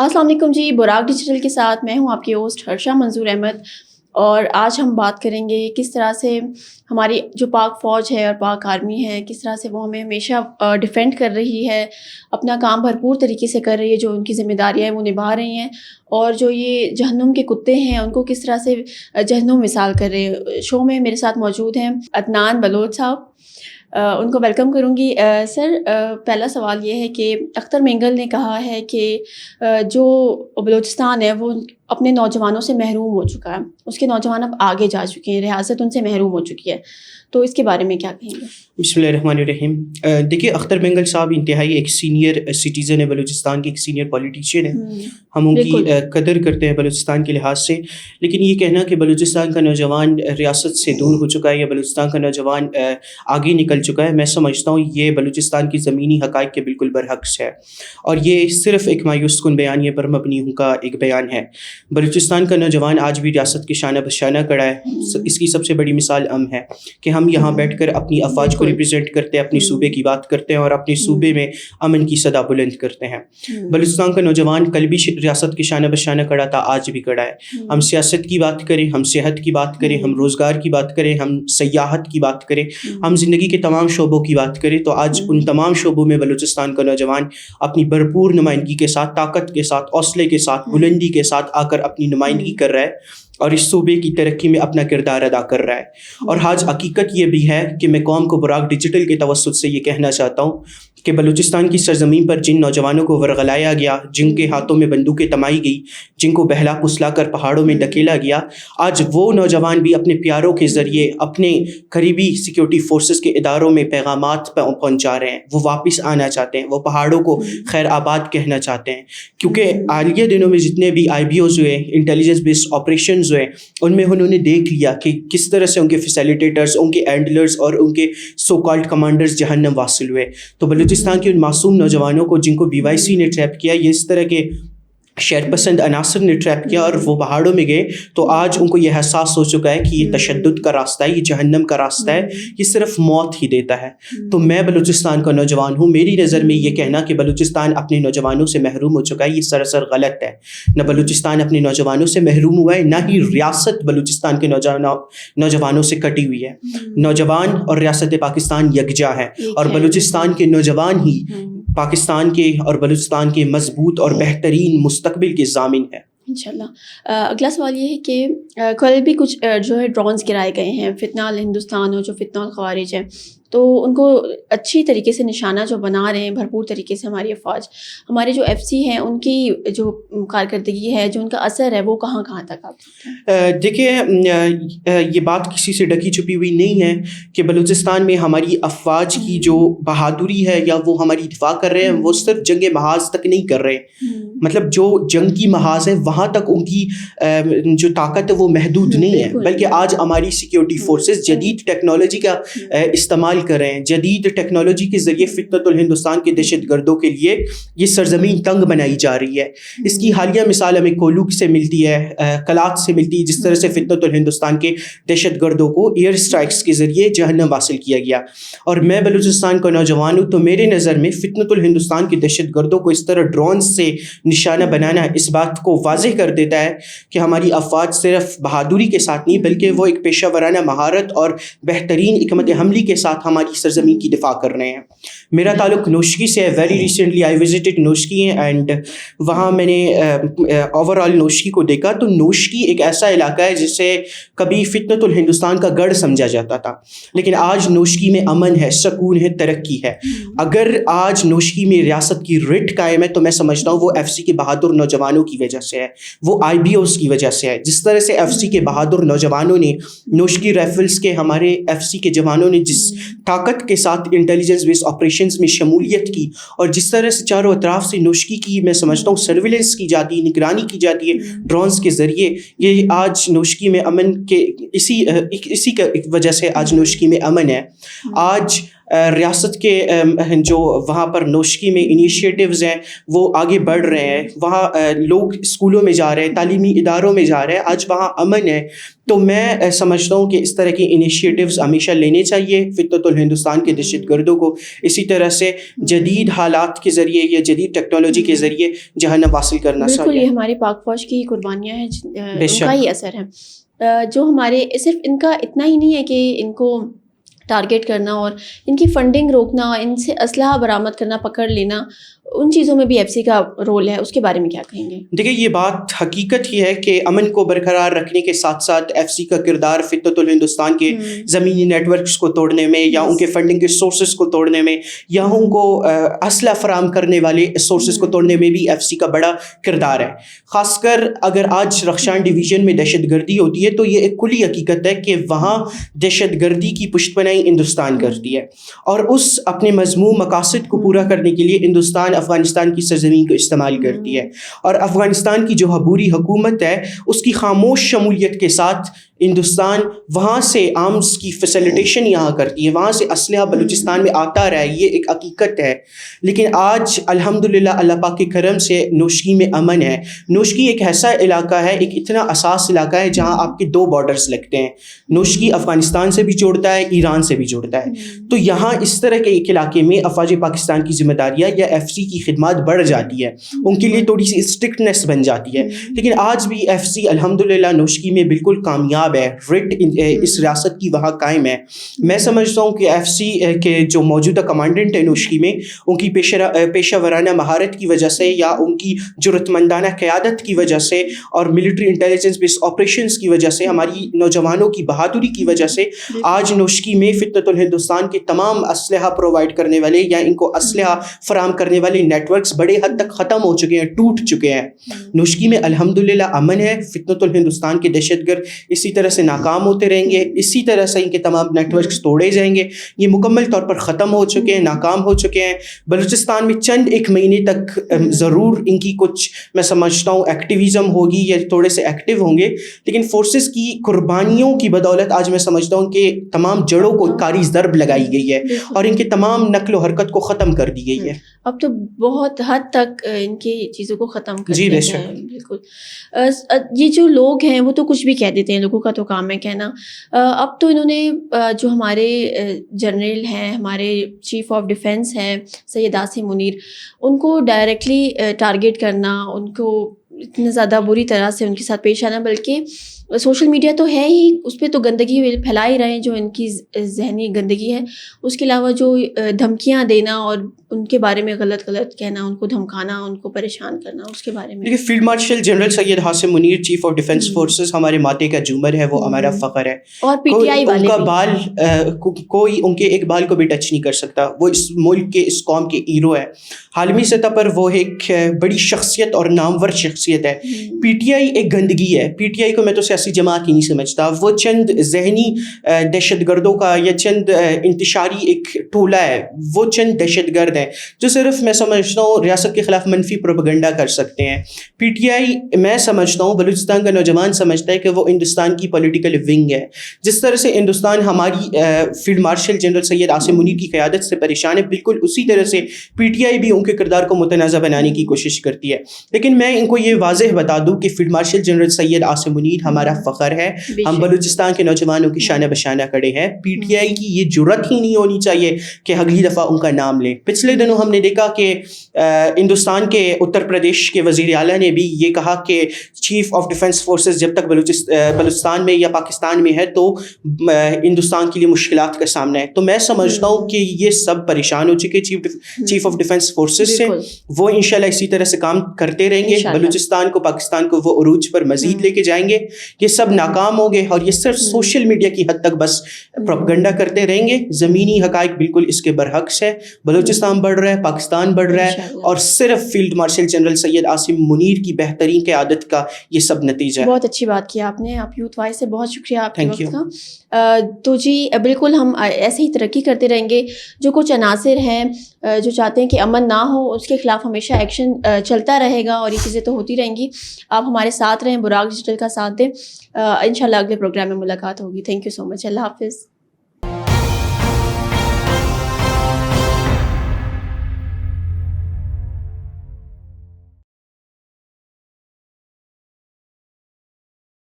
السلام علیکم جی، براق ڈیجیٹل کے ساتھ میں ہوں آپ کی ہوسٹ ہرشا منظور احمد، اور آج ہم بات کریں گے کس طرح سے ہماری جو پاک فوج ہے اور پاک آرمی ہے کس طرح سے وہ ہمیں ہمیشہ ڈیفینڈ کر رہی ہے، اپنا کام بھرپور طریقے سے کر رہی ہے، جو ان کی ذمہ داریاں ہیں وہ نبھا رہی ہیں، اور جو یہ جہنم کے کتے ہیں ان کو کس طرح سے جہنم مثال کر رہے ہیں۔ شو میں میرے ساتھ موجود ہیں عدنان بلوچ صاحب، ان کو ویلکم کروں گی۔ سر، پہلا سوال یہ ہے کہ اختر مینگل نے کہا ہے کہ جو بلوچستان ہے وہ اپنے نوجوانوں سے محروم ہو چکا ہے، اس کے نوجوان اب آگے جا چکے ہیں، ریاست ان سے محروم ہو چکی ہے، تو اس کے بارے میں کیا کہیں گے؟ بسم اللہ الرحمن الرحیم۔ دیکھیے، اختر مینگل صاحب انتہائی ایک سینئر سٹیزن ہے، بلوچستان کے ایک سینئر پولیٹیشین ہے، ہم ان کی قدر کرتے ہیں بلوچستان کے لحاظ سے، لیکن یہ کہنا کہ بلوچستان کا نوجوان ریاست سے دور ہو چکا ہے یا بلوچستان کا نوجوان آگے نکل چکا ہے، میں سمجھتا ہوں یہ بلوچستان کی زمینی حقائق کے بالکل برعکس ہے، اور یہ صرف ایک مایوس کن بیانیے پر مبنی کا ایک بیان ہے۔ بلوچستان کا نوجوان آج بھی ریاست کے شانہ بشانہ کھڑا ہے۔ اس کی سب سے بڑی مثال ہے کہ ہم یہاں بیٹھ کر اپنی افواج کو ریپرزینٹ کرتے ہیں، اپنی صوبے کی بات کرتے ہیں اور اپنے صوبے میں امن کی صدا بلند کرتے ہیں۔ بلوچستان کا نوجوان کل بھی ریاست کے شانہ بشانہ کھڑا تھا، آج بھی کھڑا ہے۔ ہم سیاست کی بات کریں، ہم صحت کی بات کریں، ہم روزگار کی بات کریں، ہم سیاحت کی بات کریں، ہم زندگی کے تمام شعبوں کی بات کریں، تو آج ان تمام شعبوں میں بلوچستان کا نوجوان اپنی بھرپور نمائندگی کے ساتھ، طاقت کے ساتھ، حوصلے کے ساتھ، بلندی کے ساتھ آ کر اپنی نمائندگی کر رہا ہے اور اس صوبے کی ترقی میں اپنا کردار ادا کر رہا ہے۔ اور آج حقیقت یہ بھی ہے کہ میں قوم کو براق ڈیجیٹل کے توسط سے یہ کہنا چاہتا ہوں کہ بلوچستان کی سرزمین پر جن نوجوانوں کو ورغلایا گیا، جن کے ہاتھوں میں بندوقیں تمائی گئی، جن کو بہلا پسلا کر پہاڑوں میں دھکیلا گیا، آج وہ نوجوان بھی اپنے پیاروں کے ذریعے اپنے قریبی سیکیورٹی فورسز کے اداروں میں پیغامات پہنچا رہے ہیں، وہ واپس آنا چاہتے ہیں، وہ پہاڑوں کو خیر آباد کہنا چاہتے ہیں، کیونکہ حالیہ دنوں میں جتنے بھی IBOs ہوئے، انٹیلیجنس بیسڈ آپریشنز ہوئے، ان میں انہوں نے دیکھ لیا کہ کس طرح سے ان کے فیسیلیٹیٹرز، ان کے ہینڈلرز اور ان کے سو کالڈ کمانڈرز جہنم واصل ہوئے۔ تو بلوچستان کے ان معصوم نوجوانوں کو جن کو BYC نے ٹریپ کیا، یہ اس طرح کے شہر پسند عناصر نے ٹریپ کیا اور وہ پہاڑوں میں گئے، تو آج ان کو یہ احساس ہو چکا ہے کہ یہ تشدد کا راستہ ہے، یہ جہنم کا راستہ ہے، یہ صرف موت ہی دیتا ہے۔ تو میں بلوچستان کا نوجوان ہوں، میری نظر میں یہ کہنا کہ بلوچستان اپنے نوجوانوں سے محروم ہو چکا ہے، یہ سراسر غلط ہے۔ نہ بلوچستان اپنے نوجوانوں سے محروم ہوا ہے، نہ ہی ریاست بلوچستان کے نوجوانوں سے کٹی ہوئی ہے۔ نوجوان اور ریاست پاکستان یکجا ہے، اور بلوچستان کے نوجوان ہی پاکستان کے اور بلوچستان کے مضبوط اور بہترین مستقبل کے ضامن ہے انشاءاللہ۔ اگلا سوال یہ ہے کہ کل بھی کچھ جو ہے ڈرونز گرائے گئے ہیں، فتنہ الہندوستان اور جو فتنہ الخوارج ہے، تو ان کو اچھی طریقے سے نشانہ جو بنا رہے ہیں بھرپور طریقے سے ہماری افواج، ہمارے جو FC ہیں ان کی جو کارکردگی ہے، جو ان کا اثر ہے، وہ کہاں کہاں تک آپ دیکھیے، یہ بات کسی سے ڈکی چھپی ہوئی نہیں ہے کہ بلوچستان میں ہماری افواج کی جو بہادری ہے یا وہ ہماری دفاع کر رہے ہیں، وہ صرف جنگ محاذ تک نہیں کر رہے، مطلب جو جنگ کی محاذ ہے وہاں تک ان کی جو طاقت ہے وہ محدود نہیں ہے، بلکہ آج ہماری سیکیورٹی فورسز جدید ٹیکنالوجی کا استعمال کر رہے ہیں۔ جدید ٹیکنالوجی کے ذریعے فتنۃ الہندوستان کے دہشت گردوں کے لیے یہ سرزمین تنگ بنائی جا رہی ہے۔ اس کی حالیہ مثال ہمیں کولوک سے ملتی ہے، کلات سے ملتی ہے، جس طرح سے فتنۃ الہندوستان کے دہشت گردوں کو ایئر اسٹرائکس کے ذریعے جہنم حاصل کیا گیا۔ اور میں بلوچستان کا نوجوان ہوں، تو میرے نظر میں فتنۃ الہندوستان کے دہشت گردوں کو اس طرح ڈرون سے نشانہ بنانا اس بات کو واضح کر دیتا ہے کہ ہماری افواج صرف بہادری کے ساتھ نہیں، بلکہ وہ ایک پیشہ ورانہ مہارت اور بہترین حکمت عملی کے ساتھ ہماری سرزمین کی دفاع کر رہے ہیں۔ میرا تعلق نوشکی سے ہے، very recently I visited Noshki and وہاں میں نے اوور آل نوشکی کو دیکھا، تو نوشکی ایک ایسا علاقہ ہے جسے کبھی فتنۃ الہندوستان کا گڑھ سمجھا جاتا تھا، لیکن آج نوشکی میں امن ہے، سکون ہے، ترقی ہے۔ اگر آج نوشکی میں ریاست کی رٹ قائم ہے تو میں سمجھتا ہوں وہ FC کے بہادر نوجوانوں کی وجہ سے ہے، وہ IBOs کی وجہ سے ہے۔ جس طرح سے FC کے بہادر نوجوانوں نے، نوشکی رائفلز کے ہمارے FC کے جوانوں نے جس طاقت کے ساتھ انٹیلیجنس بیس آپریشنز میں شمولیت کی، اور جس طرح سے چاروں اطراف سے نوشکی کی میں سمجھتا ہوں سرویلنس کی جاتی ہے، نگرانی کی جاتی ہے ڈرونز کے ذریعے، یہ آج نوشکی میں امن کے اسی وجہ سے آج نوشکی میں امن ہے۔ آج ریاست کے جو وہاں پر نوشکی میں انیشیٹیوز ہیں وہ آگے بڑھ رہے ہیں, وہاں لوگ اسکولوں میں جا رہے ہیں, تعلیمی اداروں میں جا رہے ہیں, آج وہاں امن ہے. تو میں سمجھتا ہوں کہ اس طرح کے انیشیٹیوز ہمیشہ لینے چاہیے فطرت الہندوستان کے دہشت گردوں کو اسی طرح سے جدید حالات کے ذریعے یا جدید ٹیکنالوجی کے ذریعے جہنم حاصل کرنا چاہیے. بالکل, یہ ہماری پاک فوج کی قربانیاں ہیں, ان کا ہی اثر ہے. جو ہمارے صرف ان کا اتنا ہی نہیں ہے کہ ان کو ٹارگیٹ کرنا اور ان کی فنڈنگ روکنا, ان سے اسلحہ برآمد کرنا, پکڑ لینا, ان چیزوں میں بھی ایف سی کا رول ہے. اس کے بارے میں کیا کہیں گے؟ دیکھیں, یہ بات حقیقت ہی ہے کہ امن کو برقرار رکھنے کے ساتھ ساتھ ایف سی کا کردار فطرت الہندوستان کے زمینی نیٹ ورکس کو توڑنے میں یا ان کے فنڈنگ کے سورسز کو توڑنے میں یا ان کو اسلحہ فراہم کرنے والے سورسز کو توڑنے میں بھی ایف سی کا بڑا کردار ہے. خاص کر اگر آج رخشان ڈویژن میں دہشت گردی ہوتی ہے تو یہ ایک کلی حقیقت ہے کہ وہاں دہشت گردی کی پشت پناہی ہندوستان کرتی ہے, اور اس اپنے مذموم مقاصد کو پورا کرنے کے لیے ہندوستان افغانستان کی سرزمین کو استعمال کرتی ہے. اور افغانستان کی جو عبوری حکومت ہے اس کی خاموش شمولیت کے ساتھ ہندوستان وہاں سے آرمز کی فیسیلیٹیشن یہاں کرتی ہے, وہاں سے اسلحہ بلوچستان میں آتا رہا ہے, یہ ایک حقیقت ہے. لیکن آج الحمدللہ اللہ پاک کے کرم سے نوشکی میں امن ہے. نوشکی ایک ایسا علاقہ ہے, ایک اتنا حساس علاقہ ہے جہاں آپ کے 2 بارڈرز لگتے ہیں. نوشکی افغانستان سے بھی جوڑتا ہے, ایران سے بھی جوڑتا ہے. تو یہاں اس طرح کے ایک علاقے میں افواج پاکستان کی ذمہ داریاں یا ایف سی کی خدمات بڑھ جاتی ہے, ان کے لیے تھوڑی سی اسٹرکٹنیس بن جاتی ہے. لیکن آج بھی ایف سی الحمدللہ نوشکی میں بالکل کامیاب ہے, رٹ اس ریاست کی وہاں قائم ہے. میں سمجھتا ہوں کہ ایف سی کے جو موجودہ کمانڈنٹ ہیں نوشکی میں, ان کی پیشہ ورانہ مہارت کی وجہ سے یا ان کی جرأت مندانہ قیادت کی وجہ سے اور ملٹری انٹیلیجنس بیس آپریشنز کی وجہ سے, ہماری نوجوانوں کی بہادری کی وجہ سے آج نوشکی میں فطرت الہندوستان کے تمام اسلحہ پرووائڈ کرنے والے یا ان کو اسلحہ فراہم کرنے والے نیٹ ورکس بڑے حد تک ختم ہو چکے ہیں, ٹوٹ چکے ہیں. نوشکی میں الحمدللہ امن ہے. فطرت الہندوستان کے دہشت گرد اسی طرح سے ناکام ہوتے رہیں گے, اسی طرح سے ان کے تمام نیٹ ورکس توڑے جائیں گے. یہ مکمل طور پر ختم ہو چکے ہیں, ناکام ہو چکے ہیں. بلوچستان میں چند ایک مہینے تک ضرور ان کی کچھ میں سمجھتا ہوں ایکٹیویزم ہوگی یا تھوڑے سے ایکٹیو ہوں گے, لیکن فورسز کی قربانیوں کی بدولت آج میں سمجھتا ہوں کہ تمام جڑوں کو کاری ضرب لگائی گئی ہے اور ان کے تمام نقل و حرکت کو ختم کر دی گئی ہے. اب تو بہت حد تک ان کی چیزوں کو ختم کر دیا ہے. بالکل, یہ جو لوگ ہیں وہ تو کچھ بھی کہہ دیتے ہیں, لوگوں کا تو کام ہے کہنا. اب تو انہوں نے جو ہمارے جنرل ہیں, ہمارے چیف آف ڈیفینس ہیں سید عاصم منیر, ان کو ڈائریکٹلی ٹارگیٹ کرنا, ان کو اتنا زیادہ بری طرح سے ان کے ساتھ پیش آنا, بلکہ سوشل میڈیا تو ہے ہی, اس پہ تو گندگی پھیلا ہی رہے ہیں جو ان کی ذہنی گندگی ہے. اس کے علاوہ جو دھمکیاں دینا اور ان کے بارے میں غلط کہنا, ان کو دھمکانا, ان کو پریشان کرنا, اس کے بارے میں. دیکھیے, field marshal general Syed Asim Munir chief of defence forces ہمارے ماتے کا جومر ہے, وہ ہمارا فخر ہے. اور پی ٹی آئی والے ان کا بال کوئی ان کے ایک بال کو بھی ٹچ نہیں کر سکتا. وہ اس ملک کے, اس قوم کے ہیرو ہے. عالمی سطح پر وہ ایک بڑی شخصیت اور نامور شخصیت ہے. پی ٹی آئی ایک گندگی ہے. پی ٹی آئی کو میں تو سیاسی جماعت ہی نہیں سمجھتا. وہ چند ذہنی دہشت گردوں کا یا چند انتشاری ایک ٹولہ ہے. وہ چند دہشت گرد ہیں جو صرف میں سمجھتا ہوں ریاست کے خلاف منفی پروپیگنڈا کر سکتے ہیں. پی ٹی آئی میں سمجھتا ہوں بلوچستان کا نوجوان سمجھتا ہے کہ وہ ہندوستان کی پولیٹیکل ونگ ہے. جس طرح سے ہندوستان ہماری field marshal general Syed Asim Munir کی قیادت سے پریشان ہے, بالکل اسی طرح سے پی ٹی آئی بھی ان کے کردار کو متنازع بنانے کی کوشش کرتی ہے. لیکن میں ان کو یہ واضح بتا دوں کہ field marshal general Syed Asim Munir ہمارا فخر ہے. ہم بلوچستان کے نوجوانوں کی شانہ بشانہ کھڑے ہیں. پی ٹی آئی کی یہ جرأت ہی نہیں ہونی چاہیے کہ اگلی دفعہ ان کا نام لیں. پچھلے دنوں ہم نے دیکھا کہ ہندوستان کے اتر پردیش کے وزیر اعلیٰ نے بھی یہ کہا کہ چیف آف ڈیفینس فورسز جب تک بلوچستان میں یا پاکستان میں ہے تو ہندوستان کے لیے مشکلات کا سامنا ہے. تو میں سمجھتا ہوں کہ یہ سب پریشان ہو چکے چیف آف ڈیفینس فورسز سے. وہ انشاءاللہ اسی طرح سے کام کرتے رہیں گے. بلوچستان کو, پاکستان کو وہ عروج پر مزید لے کے جائیں گے. یہ سب ناکام ہوں گے اور یہ صرف سوشل میڈیا کی حد تک بس پروپیگنڈا کرتے رہیں گے. زمینی حقائق بالکل اس کے برعکس ہے. بلوچستان بڑھ رہا ہے, پاکستان بڑھ رہا ہے, اور صرف field marshal general Syed Asim Munir کی بہترین قیادت کا یہ سب نتیجہ ہے. بہت اچھی بات کی آپ نے. آپ یوتھ وائز سے بہت شکریہ آپ کے وقت کا. تو جی بالکل ہم ایسے ہی ترقی کرتے رہیں گے. جو کچھ عناصر ہیں جو چاہتے ہیں کہ امن نہ ہو, اس کے خلاف ہمیشہ ایکشن چلتا رہے گا, اور یہ چیزیں تو ہوتی رہیں گی. آپ ہمارے ساتھ رہیں, براق ڈیجیٹل کا ساتھ دیں. انشاءاللہ اگلے پروگرام میں ملاقات ہوگی. تھینک یو سو مچ. اللہ حافظ.